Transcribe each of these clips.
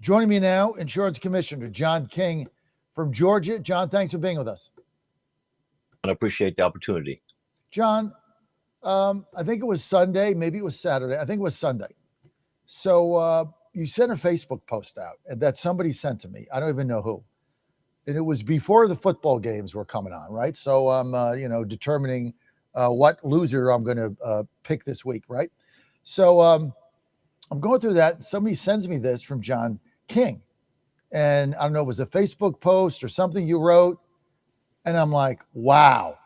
Joining me now, Insurance Commissioner John King from Georgia. John, thanks for being with us. I appreciate the opportunity. John, I think it was Sunday, maybe it was Saturday. I think it was Sunday. So you sent a Facebook post out that somebody sent to me. I don't even know who. And it was before the football games were coming on, right? So I'm, determining what loser I'm going to pick this week, right? So I'm going through that. Somebody sends me this from John King. And I don't know, it was a Facebook post or something you wrote. And I'm like, wow,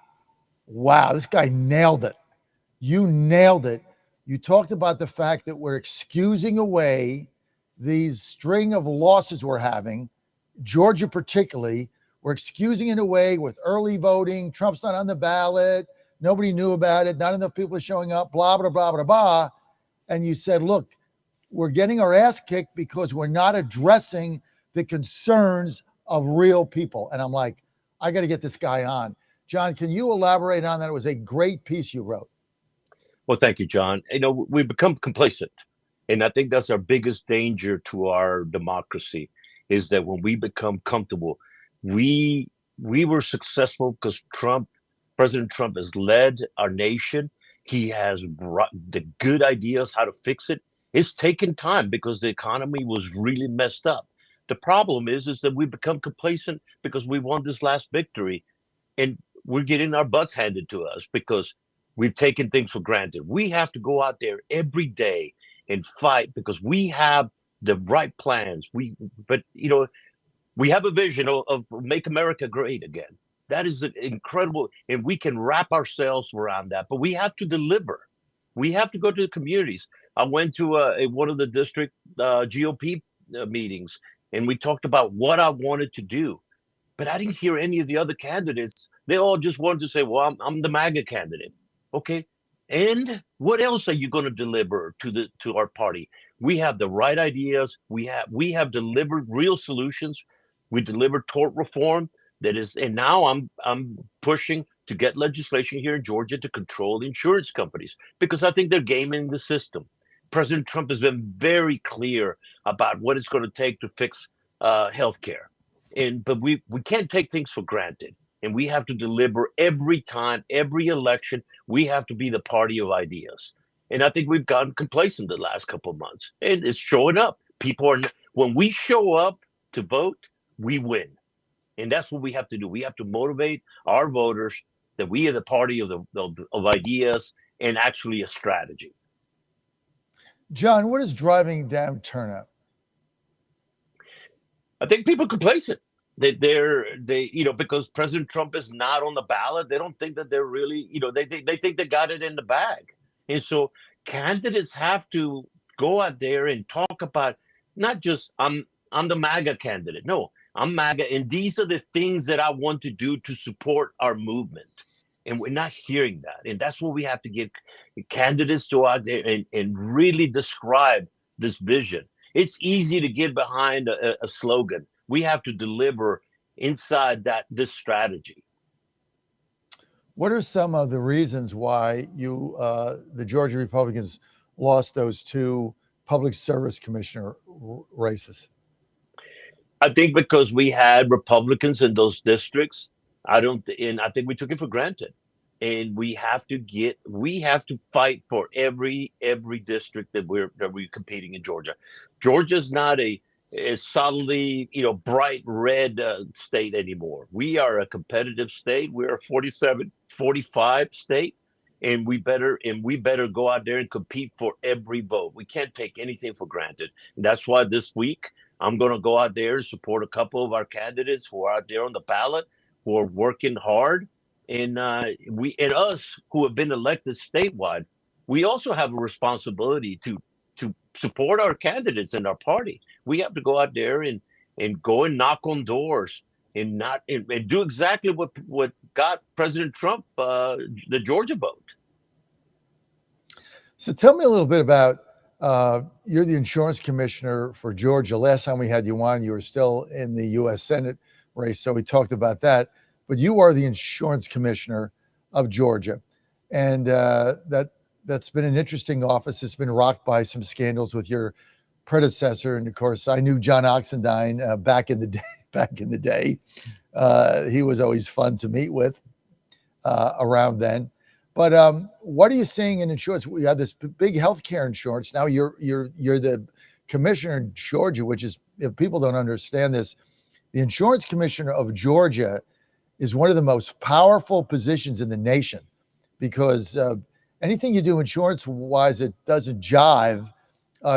this guy nailed it. You nailed it. You talked about the fact that we're excusing away these string of losses we're having, Georgia particularly. We're excusing it away with early voting. Trump's not on the ballot. Nobody knew about it. Not enough people are showing up, blah, blah, blah, blah, blah. And you said, look, we're getting our ass kicked because we're not addressing the concerns of real people. And I'm like, I got to get this guy on. John, can you elaborate on that? It was a great piece you wrote. Well, thank you, John. We've become complacent. And I think that's our biggest danger to our democracy, is that when we become comfortable, we were successful because President Trump has led our nation. He has brought the good ideas how to fix it. It's taken time because the economy was really messed up. The problem is that we become complacent because we won this last victory, and we're getting our butts handed to us because we've taken things for granted. We have to go out there every day and fight because we have the right plans. We have a vision of make America great again. That is incredible, and we can wrap ourselves around that. But we have to deliver. We have to go to the communities. I went to one of the district GOP meetings, and we talked about what I wanted to do. But I didn't hear any of the other candidates. They all just wanted to say, well, I'm the MAGA candidate. Okay. And what else are you going to deliver to our party? We have the right ideas. We have delivered real solutions. We delivered tort reform and now I'm pushing to get legislation here in Georgia to control insurance companies because I think they're gaming the system. President Trump has been very clear about what it's going to take to fix healthcare. But we can't take things for granted, and we have to deliver every time, every election. We have to be the party of ideas, and I think we've gotten complacent the last couple of months, and it's showing up. When we show up to vote, we win, and that's what we have to do. We have to motivate our voters that we are the party of ideas and actually a strategy. John, what is driving down turnout? I think people are complacent. Because President Trump is not on the ballot, they don't think that they're really, they think they got it in the bag. And so candidates have to go out there and talk about not just I'm the MAGA candidate. No, I'm MAGA, and these are the things that I want to do to support our movement. And we're not hearing that. And that's what we have to get candidates to out there and really describe this vision. It's easy to get behind a slogan. We have to deliver inside this strategy. What are some of the reasons why the Georgia Republicans lost those two public service commissioner races? I think because we had Republicans in those districts. I think we took it for granted. And we have to fight for every district that we're competing in Georgia. Georgia's not a solidly, bright red state anymore. We are a competitive state. We're a 47, 45 state, and we better go out there and compete for every vote. We can't take anything for granted. And that's why this week I'm going to go out there and support a couple of our candidates who are out there on the ballot, who are working hard. And us who have been elected statewide, we also have a responsibility to support our candidates and our party. We have to go out there and go and knock on doors and do exactly what got President Trump the Georgia vote. So tell me a little bit about you're the insurance commissioner for Georgia. Last time we had you on, you were still in the U.S. Senate race, so we talked about that. But you are the insurance commissioner of Georgia. And that's been an interesting office. It's been rocked by some scandals with your predecessor, and of course, I knew John Oxendine back in the day. Back in the day, he was always fun to meet with around then. But what are you seeing in insurance? We have this big healthcare insurance. Now you're the commissioner in Georgia, which is, if people don't understand this, the insurance commissioner of Georgia is one of the most powerful positions in the nation, because anything you do insurance wise that doesn't jive,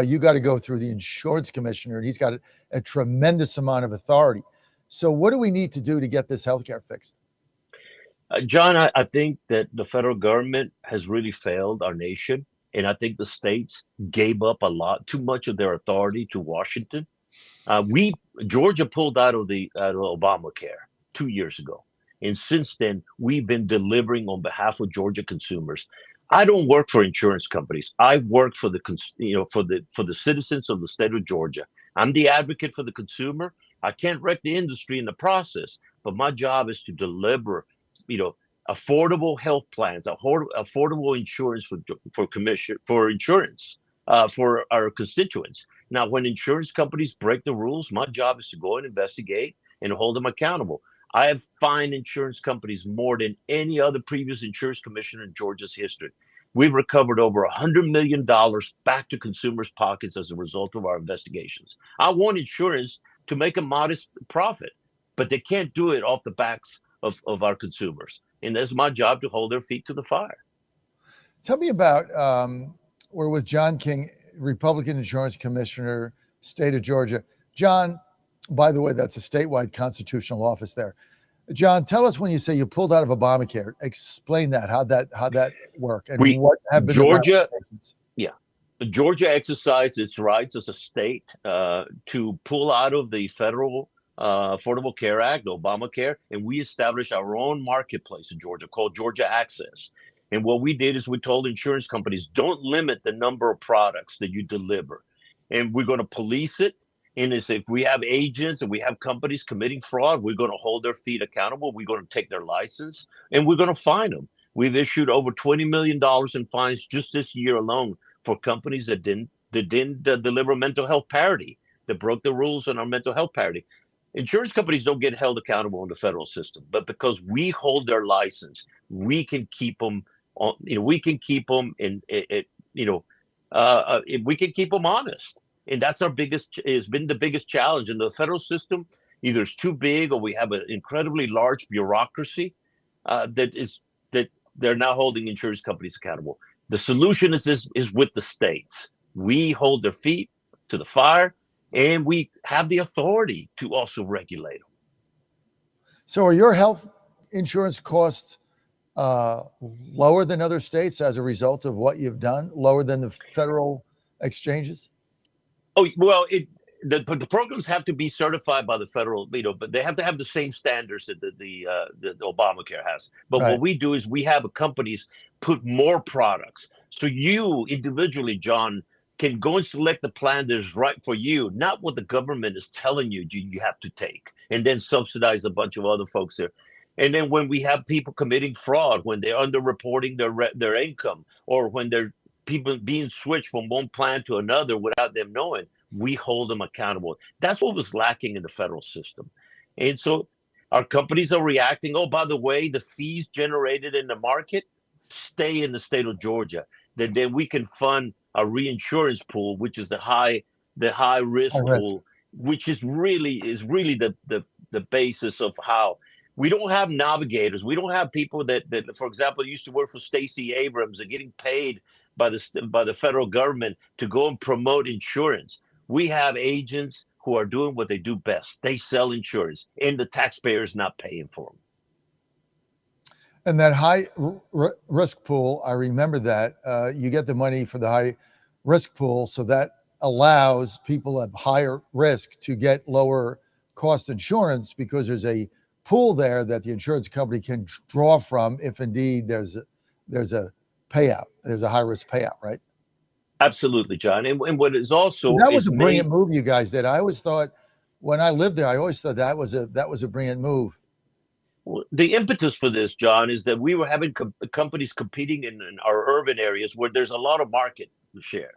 you got to go through the insurance commissioner, and he's got a tremendous amount of authority. So what do we need to do to get this healthcare fixed? John, I think that the federal government has really failed our nation. And I think the states gave up a lot, too much of their authority to Washington. We Georgia pulled out of Obamacare 2 years ago, and since then we've been delivering on behalf of Georgia consumers. I don't work for insurance companies. I work for the citizens of the state of Georgia. I'm the advocate for the consumer. I can't wreck the industry in the process, but my job is to deliver, you know, affordable health plans, affordable insurance for insurance for our constituents. Now, when insurance companies break the rules, my job is to go and investigate and hold them accountable. I have fined insurance companies more than any other previous insurance commissioner in Georgia's history. We've recovered over $100 million back to consumers' pockets as a result of our investigations. I want insurance to make a modest profit, but they can't do it off the backs of our consumers. And that's my job to hold their feet to the fire. Tell me about, we're with John King, Republican Insurance Commissioner, state of Georgia. John, by the way, that's a statewide constitutional office there. John, tell us, when you say you pulled out of Obamacare, explain that. How'd that work, and what have been Georgia, the ramifications? yeah, Georgia exercised its rights as a state to pull out of the federal Affordable Care Act, Obamacare, and we established our own marketplace in Georgia called Georgia Access. And what we did is we told insurance companies, don't limit the number of products that you deliver. And we're going to police it. And if we have agents and we have companies committing fraud, we're going to hold their feet accountable. We're going to take their license and we're going to fine them. We've issued over $20 million in fines just this year alone for companies that didn't deliver mental health parity, that broke the rules on our mental health parity. Insurance companies don't get held accountable in the federal system, but because we hold their license, we can keep them on. We can keep them we can keep them honest, and that's our biggest. Has been the biggest challenge in the federal system. Either it's too big, or we have an incredibly large bureaucracy that they're now holding insurance companies accountable. The solution is with the states. We hold their feet to the fire, and we have the authority to also regulate them. So are your health insurance costs lower than other states as a result of what you've done? Lower than the federal exchanges? Oh, well, the programs have to be certified by the federal, but they have to have the same standards that the Obamacare has. But Right. what we do is we have companies put more products. So you individually, John, can go and select the plan that is right for you, not what the government is telling you have to take, and then subsidize a bunch of other folks there. And then when we have people committing fraud, when they're underreporting their income, or when they're people being switched from one plan to another without them knowing, we hold them accountable. That's what was lacking in the federal system. And so our companies are reacting. Oh, by the way, the fees generated in the market stay in the state of Georgia. Then we can fund a reinsurance pool, which is the high High risk risk. pool, which is really the basis of how we don't have navigators. We don't have people that for example, used to work for Stacey Abrams and getting paid by the federal government to go and promote insurance. We have agents who are doing what they do best. They sell insurance, and the taxpayer is not paying for them. And that high risk pool, I remember that. You get the money for the high risk pool, so that allows people at higher risk to get lower cost insurance, because there's a pool there that the insurance company can draw from if indeed there's a payout. There's a high risk payout, right? Absolutely, John. And what is also That was is a brilliant made move you guys did. I always thought, when I lived there, I always thought that was a brilliant move. the impetus for this, John, is that we were having companies competing in our urban areas where there's a lot of market share.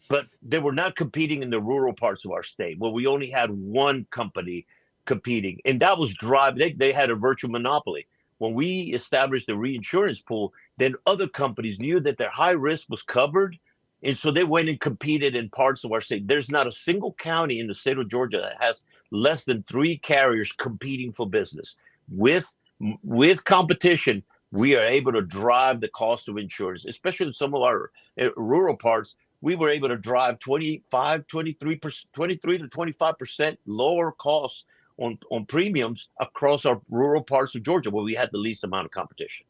but they were not competing in the rural parts of our state where we only had one company competing, and that was Drive. They had a virtual monopoly. When we established the reinsurance pool, then other companies knew that their high risk was covered, and so they went and competed in parts of our state. There's not a single county in the state of Georgia that has less than 3 carriers competing for business. With with competition, we are able to drive the cost of insurance, especially in some of our rural parts. We were able to drive 25, 23%, 23 to 25% lower costs on premiums across our rural parts of Georgia where we had the least amount of competition.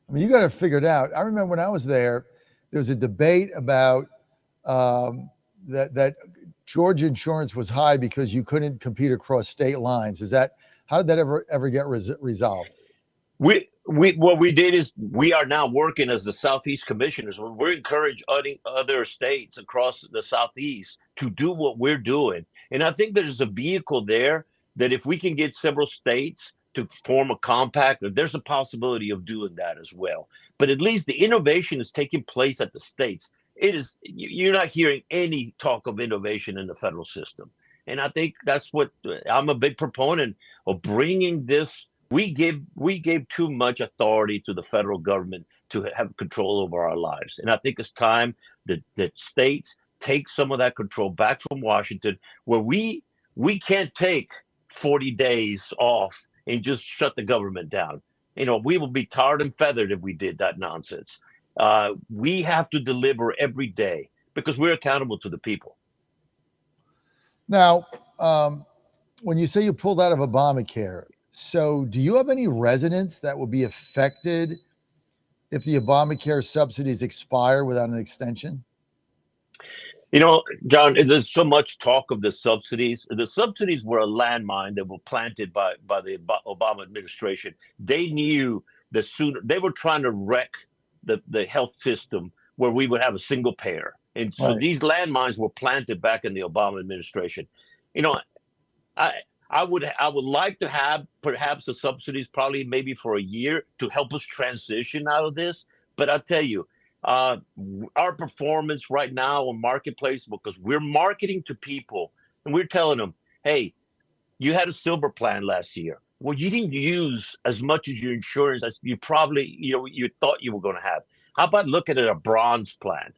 I mean, you got to figure it out. I remember when I was there was a debate about that Georgia insurance was high because you couldn't compete across state lines. How did that ever get resolved? What we did is we are now working as the Southeast commissioners. We're encouraging other states across the Southeast to do what we're doing. And I think there's a vehicle there that if we can get several states to form a compact, there's a possibility of doing that as well. But at least the innovation is taking place at the states. You're not hearing any talk of innovation in the federal system. And I think that's what I'm a big proponent of bringing this. We gave too much authority to the federal government to have control over our lives. And I think it's time that states take some of that control back from Washington, where we can't take 40 days off and just shut the government down. We will be tarred and feathered if we did that nonsense. We have to deliver every day because we're accountable to the people. Now, when you say you pulled out of Obamacare, so do you have any residents that will be affected if the Obamacare subsidies expire without an extension? John, there's so much talk of the subsidies. The subsidies were a landmine that were planted by the Obama administration. They knew that sooner they were trying to wreck the health system where we would have a single payer. And so these landmines were planted back in the Obama administration. I would like to have perhaps the subsidies probably maybe for a year to help us transition out of this. But I'll tell you, our performance right now on Marketplace, because we're marketing to people and we're telling them, hey, you had a silver plan last year. Well, you didn't use as much as your insurance as you probably, you thought you were going to have. How about looking at a bronze plan?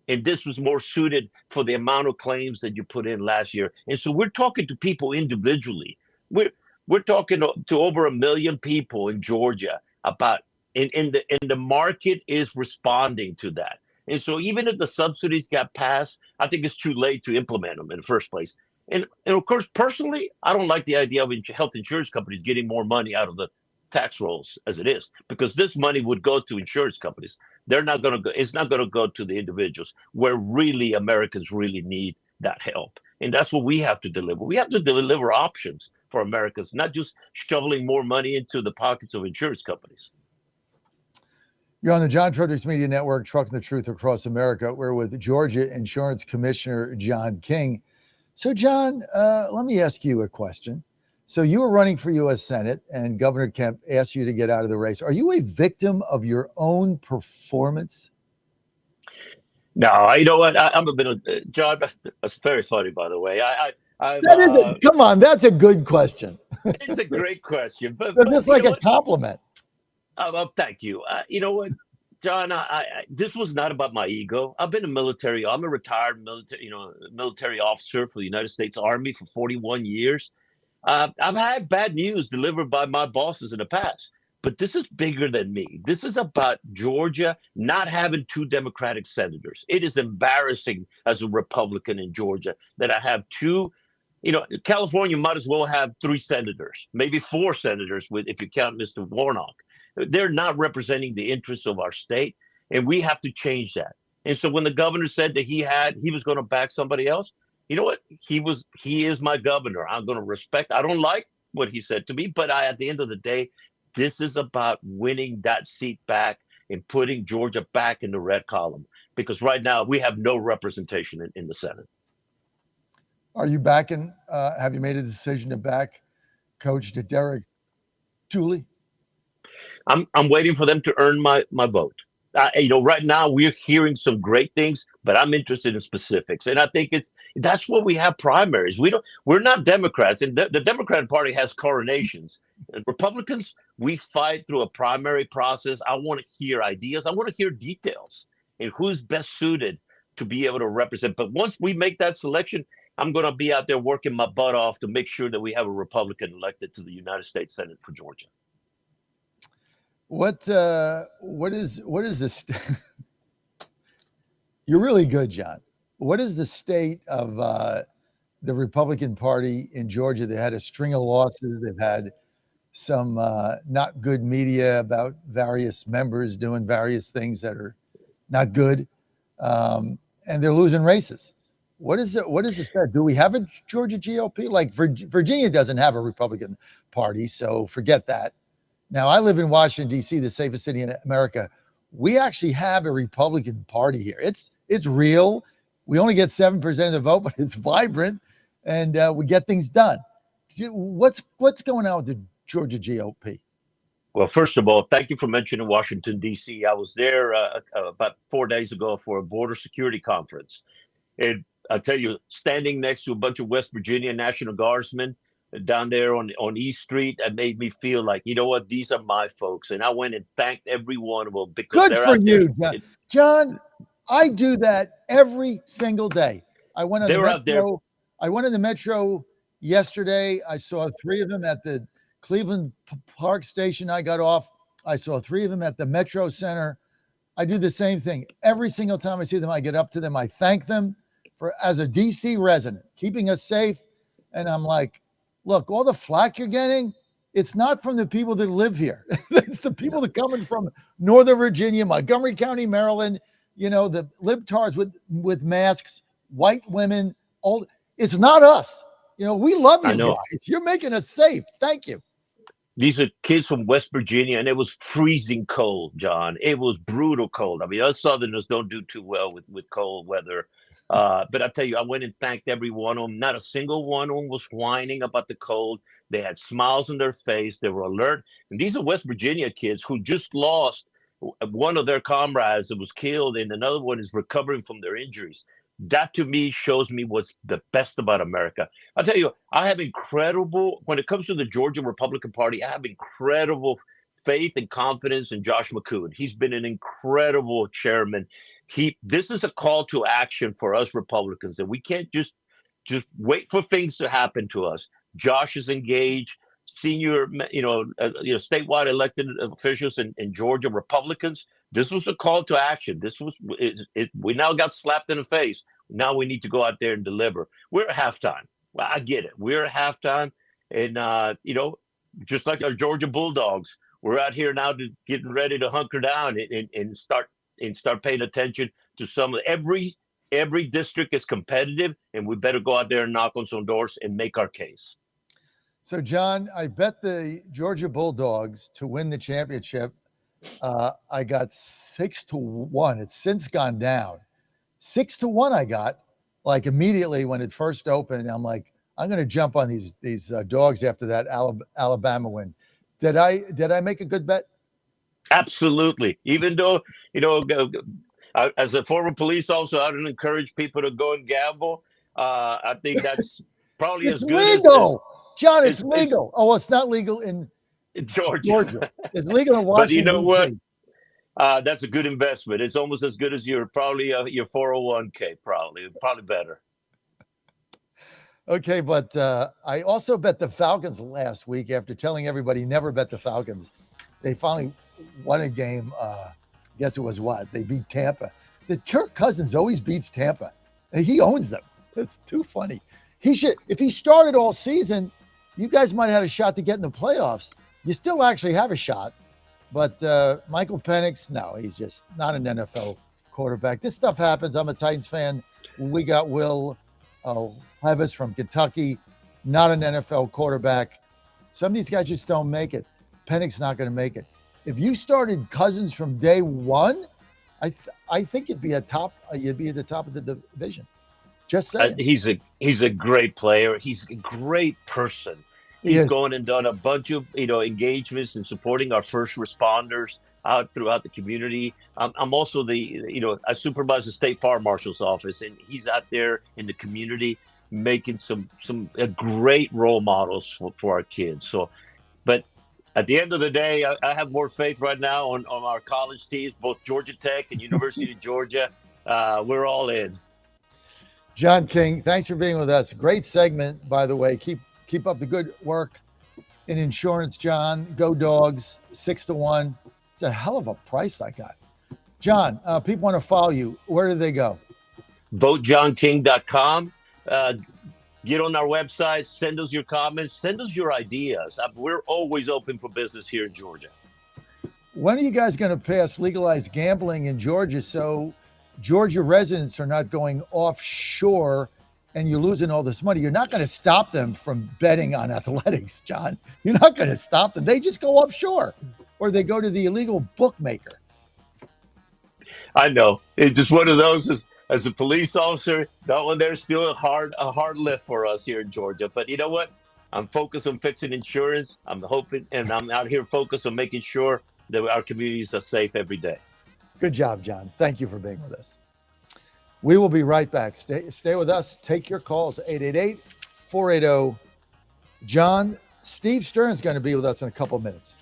And this was more suited for the amount of claims that you put in last year. And so we're talking to people individually. We're talking to over 1 million people in Georgia about, and the market is responding to that. And so even if the subsidies got passed, I think it's too late to implement them in the first place. And of course, personally, I don't like the idea of health insurance companies getting more money out of the tax rolls as it is, because this money would go to insurance companies. They're not going to go. It's not going to go to the individuals where really Americans really need that help. And that's what we have to deliver. We have to deliver options for Americans, not just shoveling more money into the pockets of insurance companies. You're on the John Fredericks Media Network, Trucking the Truth Across America. We're with Georgia Insurance Commissioner John King. So, John, let me ask you a question. So you were running for U.S. Senate and Governor Kemp asked you to get out of the race. Are you a victim of your own performance? No, you know what? I'm a bit of John. That's very funny, by the way. Come on, that's a good question. It's a great question, but just like a compliment. Well, thank you. You know what, John? This was not about my ego. I've been a military. I'm a retired military officer for the United States Army for 41 years. I've had bad news delivered by my bosses in the past, but this is bigger than me. This is about Georgia not having 2 Democratic senators. It is embarrassing as a Republican in Georgia that I have 2. California might as well have 3 senators, maybe 4 senators if you count Mr. Warnock. They're not representing the interests of our state, and we have to change that. And so when the governor said that he was going to back somebody else, you know what? He is my governor. I'm going to respect. I don't like what he said to me, but at the end of the day, this is about winning that seat back and putting Georgia back in the red column, because right now we have no representation in the Senate. Are you backing? Have you made a decision to back Coach Derek Dooley? I'm waiting for them to earn my vote. right now we're hearing some great things, but I'm interested in specifics, and I think that's what we have primaries. We're not Democrats, and the Democratic Party has coronations. And Republicans, we fight through a primary process. I want to hear ideas. I want to hear details and who's best suited to be able to represent. But once we make that selection, I'm going to be out there working my butt off to make sure that we have a Republican elected to the United States Senate for Georgia. What is this? You're really good, John. What is the state of the Republican Party in Georgia? They had a string of losses. They've had some not good media about various members doing various things that are not good, and they're losing races. What is it? What is this? Do we have a Georgia GOP? Like Virginia doesn't have a Republican Party, so forget that. Now, I live in Washington, D.C., the safest city in America. We actually have a Republican Party here. It's real. We only get 7% of the vote, but it's vibrant, and we get things done. What's going on with the Georgia GOP? Well, first of all, thank you for mentioning Washington, D.C. I was there about 4 days ago for a border security conference. And I'll tell you, standing next to a bunch of West Virginia National Guardsmen down there on East Street, that made me feel like, you know what, these are my folks. And I went and thanked every one of them because good they're for out you, there. John. I do that every single day. I went on They the were out there. metro. I went on the metro yesterday. I saw 3 of them at the Cleveland Park station. I got off. I saw 3 of them at the Metro Center. I do the same thing every single time I see them. I get up to them. I thank them for, as a DC resident, keeping us safe. And I'm like, look, all the flack you're getting, it's not from the people that live here. It's the people that coming from Northern Virginia, Montgomery County, Maryland, you know, the libtards with masks, white women, old. It's not us. You know, we love you guys. You're making us safe. Thank you. These are kids from West Virginia, and it was freezing cold, John. It was brutal cold. I mean, us Southerners don't do too well with cold weather. But I tell you, I went and thanked every one of them. Not a single one of them was whining about the cold. They had smiles on their face. They were alert. And these are West Virginia kids who just lost one of their comrades that was killed, and another one is recovering from their injuries. That to me shows me what's the best about America. I'll tell you, I have incredible, when it comes to the Georgia Republican Party, I have incredible faith and confidence in Josh McCoon. He's been an incredible chairman. This is a call to action for us Republicans, that we can't just wait for things to happen to us. Josh is engaged. Senior, statewide elected officials in Georgia, Republicans. This was a call to action. We now got slapped in the face. Now we need to go out there and deliver. We're at halftime. Well, I get it. We're at halftime, and just like our Georgia Bulldogs, we're out here now getting ready to hunker down and start paying attention to every district is competitive, and we better go out there and knock on some doors and make our case. So, John, I bet the Georgia Bulldogs to win the championship. I got 6-1. It's since gone down. 6-1 I got, like, immediately when it first opened. I'm like, I'm going to jump on these dogs after that Alabama win. Did I make a good bet? Absolutely. Even though, as a former police officer, I don't encourage people to go and gamble. I think that's probably it's as good legal. John, it's legal. It's not legal in Georgia. It's legal in Washington. But you know what? That's a good probably it's almost as good as your 401k, probably better. Okay, but I also bet the Falcons last week after telling everybody never bet the Falcons. They finally won a game. Guess it was what? They beat Tampa. The Kirk Cousins always beats Tampa. He owns them. It's too funny. If he started all season, you guys might have had a shot to get in the playoffs. You still actually have a shot. But Michael Penix, no, he's just not an NFL quarterback. This stuff happens. I'm a Titans fan. We got Will Levis from Kentucky, not an NFL quarterback. Some of these guys just don't make it. Penix not going to make it. If you started Cousins from day one, I think you'd be at the top of the division. Just saying. He's a great player. He's a great person. He's gone and done a bunch of engagements in supporting our first responders. out throughout the community. I'm also I supervise the state fire marshal's office, and he's out there in the community making some great role models for our kids. So, but at the end of the day, I have more faith right now on our college teams, both Georgia Tech and University of Georgia. We're all in. John King, thanks for being with us. Great segment, by the way. Keep up the good work in insurance, John. Go Dogs, 6-1. It's a hell of a price I got. John, people want to follow you. Where do they go? VoteJohnKing.com. Get on our website. Send us your comments. Send us your ideas. We're always open for business here in Georgia. When are you guys going to pass legalized gambling in Georgia so Georgia residents are not going offshore and you're losing all this money? You're not going to stop them from betting on athletics, John. You're not going to stop them. They just go offshore or they go to the illegal bookmaker. I know. It's just one of those. As a police officer, that one there's still a hard lift for us here in Georgia. But you know what? I'm focused on fixing insurance. I'm hoping, and I'm out here focused on making sure that our communities are safe every day. Good job, John. Thank you for being with us. We will be right back. Stay with us. Take your calls, 888-480-JOHN. Steve Stern's going to be with us in a couple of minutes.